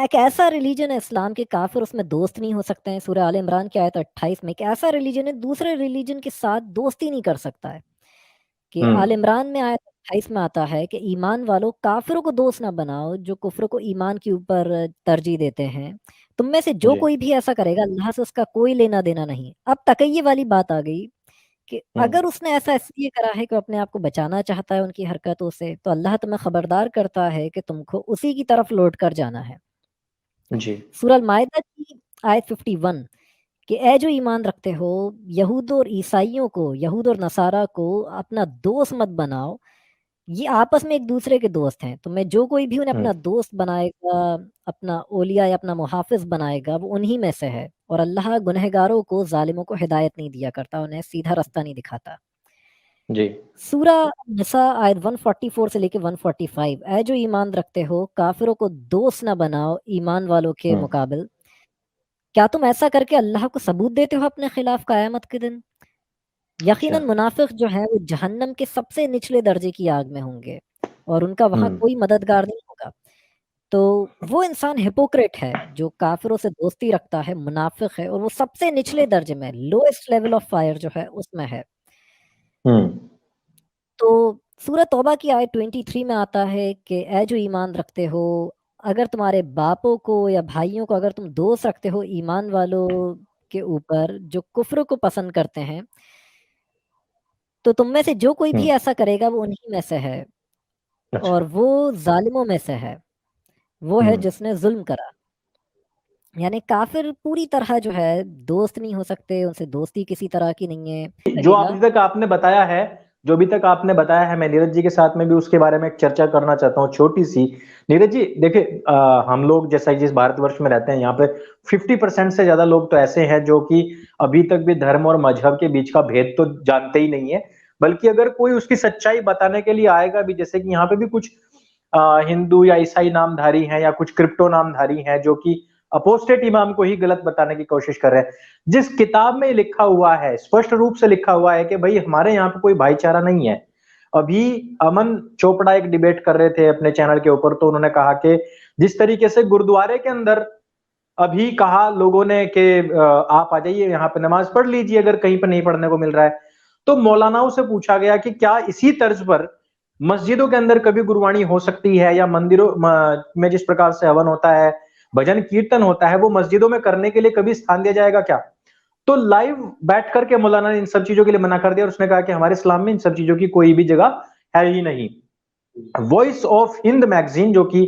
एक ऐसा रिलीजन है इस्लाम के, काफिर उसमें दोस्त नहीं हो सकते हैं। सूरह आल इमरान की आयत 28 में, एक ऐसा रिलीजन है दूसरे रिलीजन के साथ दोस्ती नहीं कर सकता है। कि आल हम्म। इमरान में आयत 28 में आता है कि ईमान वालों, काफिरों को दोस्त ना बनाओ जो कुफ्र को ईमान के ऊपर तरजीह देते हैं। तुम में से जो जी। कोई भी ऐसा करेगा, अल्लाह से उसका कोई लेना देना नहीं। अब तकय्ये वाली बात आ गई कि हम्म। अगर उसने ऐसा इसलिए करा है कि वो अपने आप को बचाना चाहता है उनकी हरकतों से, तो अल्लाह तुम्हें खबरदार करता है कि तुमको उसी की तरफ लौट कर जाना है। जी। सूरह मायदा की आयत 51, कि ए जो ईमान रखते हो, यहूद और ईसाइयों को, यहूद और नसारा को अपना दोस्त मत बनाओ। ये आपस में एक दूसरे के दोस्त हैं। तो मैं जो कोई भी उन्हें हम्म। अपना दोस्त बनाएगा, अपना ओलिया या अपना मुहाफिज बनाएगा, वो उन्हीं में से है। और अल्लाह गुनहगारों को, जालिमों को हिदायत नहीं दिया करता, उन्हें सीधा रास्ता नहीं दिखाता। जी। सूरा निसा आयत 144 से लेके 145, ऐ जो ईमान रखते हो, काफिरों को दोस्त ना बनाओ ईमान वालों के हम्म। मुकाबिल। क्या तुम ऐसा करके अल्लाह को सबूत देते हो अपने खिलाफ क़यामत के दिन? अच्छा। यकीनन मुनाफिक जो है वो जहन्नम के सबसे निचले दर्जे की आग में होंगे, और उनका वहां हम्म। कोई मददगार नहीं होगा। तो वो इंसान हिपोक्रेट है जो काफिरों से दोस्ती रखता है, मुनाफिक है, और वो सबसे निचले दर्जे में, लोएस्ट लेवल ऑफ फायर जो है उसमें है। हम्म। तो सूरह तौबा की आयत 23 में आता है कि ऐ जो ईमान रखते हो, अगर तुम्हारे बापों को या भाइयों को अगर तुम दोस्त रखते हो ईमान वालों के ऊपर जो कुफ्र को पसंद करते हैं, तो तुम में से जो कोई भी हम्म। ऐसा करेगा वो उन्हीं में से है, अच्छा। और वो जालिमों में से है। वो है हम्म। जिसने जुल्म करा। यानी काफिर पूरी तरह जो है दोस्त नहीं हो सकते, उनसे दोस्ती किसी तरह की नहीं है। जो कहेगा। अभी तक आपने बताया है, जो अभी तक आपने बताया है, मैं नीरज जी के साथ में भी उसके बारे में एक चर्चा करना चाहता हूँ छोटी सी। नीरज जी देखिए, हम लोग जैसा जिस भारतवर्ष में रहते हैं, यहाँ पे 50% से ज्यादा लोग तो ऐसे हैं जो कि अभी तक भी धर्म और मजहब के बीच का भेद तो जानते ही नहीं है। बल्कि अगर कोई उसकी सच्चाई बताने के लिए आएगा भी, जैसे कि यहाँ पे भी कुछ हिंदू या ईसाई नामधारी हैं या कुछ क्रिप्टो नामधारी हैं जो कि अपोस्टेट इमाम को ही गलत बताने की कोशिश कर रहे हैं। जिस किताब में लिखा हुआ है, स्पष्ट रूप से लिखा हुआ है कि भाई हमारे यहाँ पे कोई भाईचारा नहीं है। अभी अमन चोपड़ा एक डिबेट कर रहे थे अपने चैनल के ऊपर, तो उन्होंने कहा कि जिस तरीके से गुरुद्वारे के अंदर अभी कहा लोगों ने कि आप आ जाइए यहाँ पे नमाज पढ़ लीजिए अगर कहीं पर नहीं पढ़ने को मिल रहा है। तो मौलानाओं से पूछा गया कि क्या इसी तर्ज पर मस्जिदों के अंदर कभी गुरबाणी हो सकती है, या मंदिरों में जिस प्रकार से हवन होता है, भजन कीर्तन होता है, वो मस्जिदों में करने के लिए कभी स्थान दिया जाएगा क्या? तो लाइव बैठ करके मौलाना ने इन सब चीजों के लिए मना कर दिया, और उसने कहा कि हमारे इस्लाम में इन सब चीजों की कोई भी जगह है ही नहीं। वॉइस ऑफ हिंद मैगजीन, जो कि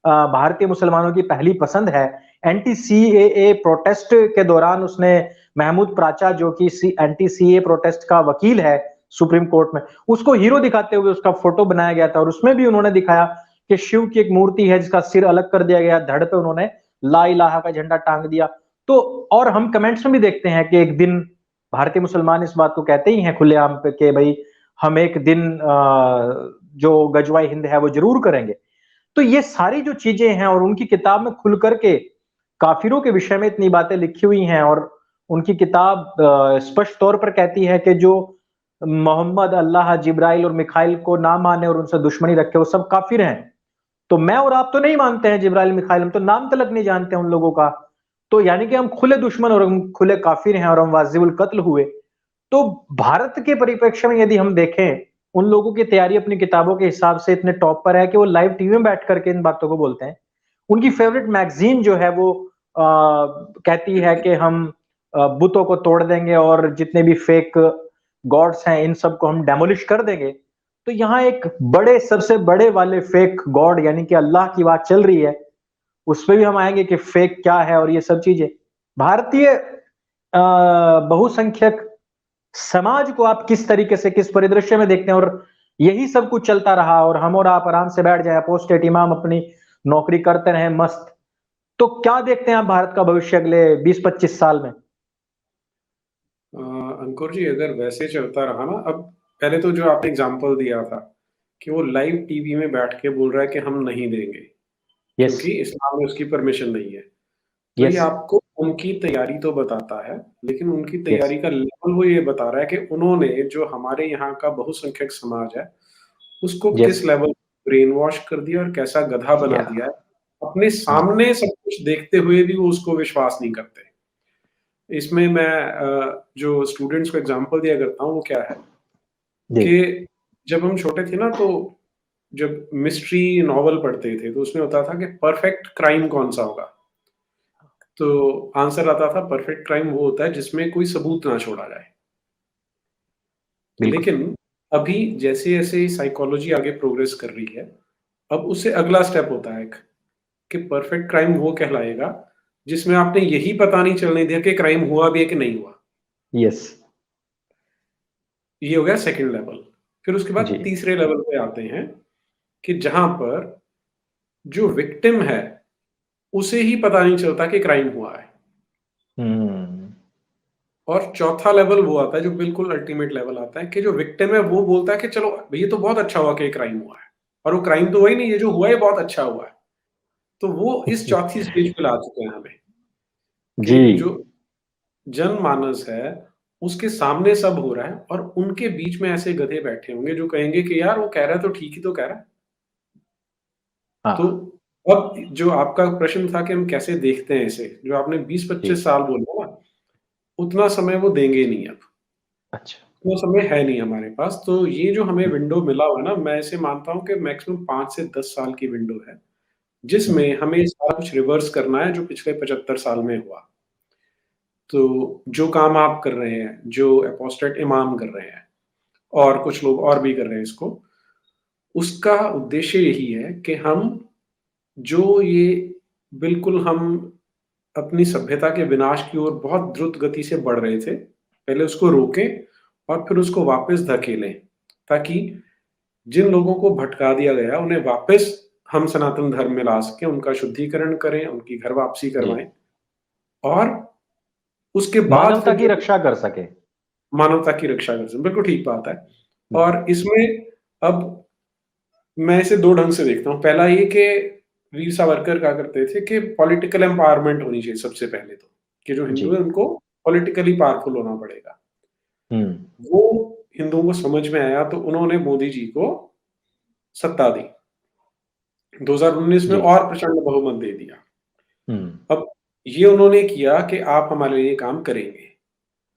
भारतीय मुसलमानों की पहली पसंद है, एंटी सीएए प्रोटेस्ट के दौरान उसने महमूद प्राचा, जो कि एंटी सीए प्रोटेस्ट का वकील है सुप्रीम कोर्ट में, उसको हीरो दिखाते हुए उसका फोटो बनाया गया था, और उसमें भी उन्होंने दिखाया कि शिव की एक मूर्ति है जिसका सिर अलग कर दिया गया, धड़ पे उन्होंने ला इलाहा का झंडा टांग दिया। तो और हम कमेंट्स में भी देखते हैं कि एक दिन भारतीय मुसलमान इस बात को कहते ही हैं खुलेआम पे कि भाई हम एक दिन जो गजवाई हिंद है वो जरूर करेंगे। तो ये सारी जो चीजें हैं, और उनकी किताब में खुल करके काफिरों के विषय में इतनी बातें लिखी हुई हैं, और उनकी किताब स्पष्ट तौर पर कहती है कि जो मोहम्मद, अल्लाह, जिब्राइल और मिखाइल को ना माने और उनसे दुश्मनी रखे, वो सब काफिर हैं। तो मैं और आप तो नहीं मानते हैं जिब्राइल मिखाइल, हम तो नाम तलक नहीं जानते उन लोगों का। तो यानी कि हम खुले दुश्मन और हम खुले काफिर हैं, और हम वाजिबुल कत्ल हुए। तो भारत के परिप्रेक्ष्य में यदि हम देखें, उन लोगों की तैयारी अपनी किताबों के हिसाब से इतने टॉप पर है कि वो लाइव टीवी में बैठ करके इन बातों को बोलते हैं। उनकी फेवरेट मैगजीन जो है वो कहती है कि हम बुतों को तोड़ देंगे और जितने भी फेक गॉड्स हैं इन सबको हम डेमोलिश कर देंगे। तो यहाँ एक बड़े, सबसे बड़े वाले फेक गॉड यानी कि अल्लाह की बात चल रही है। उस पे भी हम आएंगे कि फेक क्या है और ये सब चीजें। भारतीय बहुसंख्यक समाज को आप किस तरीके से, किस परिदृश्य में देखते हैं? और यही सब कुछ चलता रहा और हम और आप आराम से बैठ जाए, पोस्टेड इमाम अपनी नौकरी करते रहे मस्त, तो क्या देखते हैं आप भारत का भविष्य अगले 20-25 साल में? अंकुर जी, अगर वैसे चलता रहा ना, अब पहले तो जो आपने एग्जांपल दिया था कि वो लाइव टीवी में बैठ के बोल रहा है कि हम नहीं देंगे यस। क्योंकि इस्लाम में उसकी परमिशन नहीं है। तो ये यस। आपको उनकी तैयारी तो बताता है, लेकिन उनकी यस। तैयारी का लेवल वो ये बता रहा है कि उन्होंने जो हमारे यहाँ का बहुसंख्यक समाज है उसको यस। किस लेवल ब्रेन वॉश कर दिया और कैसा गधा बना या दिया है। अपने सामने सब कुछ देखते हुए भी वो उसको विश्वास नहीं करते। इसमें मैं जो स्टूडेंट्स को एग्ज़ाम्पल दिया करता हूँ वो क्या है जी। कि जब हम छोटे थे ना तो जब मिस्ट्री नॉवल पढ़ते थे तो उसमें होता था कि परफेक्ट क्राइम कौन-सा होगा? तो आंसर आता था परफेक्ट क्राइम वो होता है जिसमें कोई सबूत ना छोड़ा जाए। बिल्कुल। लेकिन अभी जैसे-जैसे साइकोलॉजी आगे प्रोग्रेस कर रही है, अब उससे अगला स्टेप होता है एक कि परफेक्ट क्राइम वो कहलाएगा जिसमें आपने यही पता नहीं चलने दिया कि क्राइम हुआ भी है कि नहीं हुआ। यस। ये हो गया सेकंड लेवल। फिर उसके बाद जी। तीसरे लेवल पे आते हैं कि जहाँ पर जो विक्टिम है, उसे ही पता नहीं चलता कि क्राइम हुआ है। हुँ। और चौथा लेवल वो आता है जो बिल्कुल अल्टीमेट लेवल आता है कि जो विक्टिम है वो बोलता है कि चलो ये तो बहुत अच्छा हुआ कि क्राइम हुआ है। और वो क्राइम तो हुआ ही नहीं, ये जो हुआ है बहुत अच्छा हुआ है। तो वो इस चौथी स्टेज पे ला चुके हैं हमें जी। कि जो जनमानस है, उसके सामने सब हो रहा है और उनके बीच में ऐसे गधे बैठे होंगे जो कहेंगे कि यार वो कह रहा है तो ठीक ही तो कह रहा है। तो हाँ। अब जो आपका प्रश्न था कि हम कैसे देखते हैं इसे, जो आपने जी। 20-25 साल बोला ना, उतना समय वो देंगे नहीं अब। अच्छा। उतना समय है नहीं हमारे पास, तो ये जो हमें विंडो मिला हुआ है ना, मैं इसे मानता हूँ कि मैक्सिमम 5 से 10 साल की विंडो है, हुँ। जिसमें हमें सारा कुछ रिवर्स करना है जो पिछले 75 साल में हुआ। तो जो काम आप कर रहे हैं, जो एपोस्टेट इमाम कर रहे हैं और कुछ लोग और भी कर रहे हैं इसको, उसका उद्देश्य यही है कि हम जो ये बिल्कुल हम अपनी सभ्यता के विनाश की ओर बहुत द्रुत गति से बढ़ रहे थे, पहले उसको रोकें और फिर उसको वापस धकेलें, ताकि जिन लोगों को भटका दिया गया, उन्हें वापस हम सनातन धर्म में ला सकें, उनका शुद्धिकरण करें, उनकी घर वापसी जी। करवाएँ और उसके बाद मानवता फिर की जो रक्षा कर सके। मानवता की रक्षा कर सकें, बिल्कुल ठीक बात है। जी। और इसमें अब मैं इसे 2 ढंग से देखता हूँ। पहला ये कि वीर सावरकर कहा करते थे कि पॉलिटिकल एम्पावरमेंट होनी चाहिए सबसे पहले तो, कि जो जी। हिंदू है उनको पॉलिटिकली पावरफुल होना पड़ेगा। हुँ। वो हिंदुओं को समझ में आया तो उन्होंने मोदी जी को सत्ता दी। 2019 में जी। और प्रचंड बहुमत दे दिया। हुँ। अब ये उन्होंने किया कि आप हमारे लिए काम करेंगे।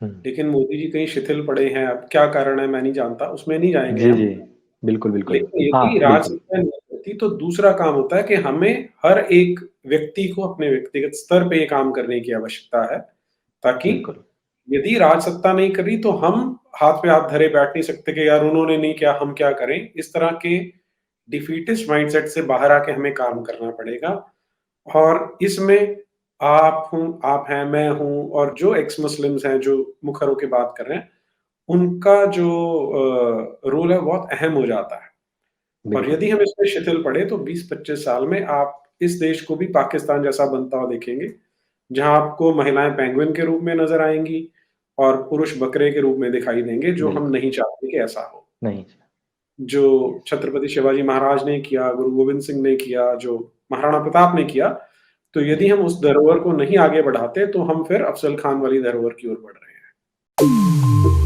हुँ। लेकिन मोदी जी कहीं शिथिल पड़े हैं, अब क्या कारण है मैं नहीं जानता, उसमें नहीं जाएँगे जी, हम। जी। बिल्कुल, बिल्कुल। लेकिन यदि हाँ, बिल्कुल। राजसत्ता नहीं होती तो दूसरा काम होता है कि हमें हर एक व्यक्ति को अपने व्यक्तिगत स्तर पे ये काम करने की आवश्यकता है, ताकि बिल्कुल। यदि राजसत्ता नहीं करी तो हम हाथ पे हाथ धरे बैठ नहीं सकते कि यार उन्होंने नहीं किया, हम क्या करें? इस तरह के डिफीटिस्ट माइंडसेट से बाहर आके हमें काम करना पड़ेगा और इसमें आप हैं, मैं हूँ और जो एक्स मुस्लिम्स हैं, जो मुखर होके बात कर रहे हैं, उनका जो रोल है बहुत अहम हो जाता है। और बिल्कुल। यदि हम इसमें शिथिल पड़े तो 20-25 साल में आप इस देश को भी पाकिस्तान जैसा बनता हुआ देखेंगे, जहाँ आपको महिलाएँ पेंगुइन के रूप में नज़र आएँगी और पुरुष बकरे के रूप में दिखाई देंगे, जो हम बिल्कुल। नहीं चाहते कि ऐसा हो। नहीं। जो छत्रपति शिवाजी महाराज ने किया, गुरु गोविंद सिंह ने किया, जो महाराणा प्रताप ने किया, तो यदि जी। हम उस धरोहर को नहीं आगे बढ़ाते, तो हम फिर अफ़ज़ल खान वाली धरोहर की ओर बढ़ रहे हैं।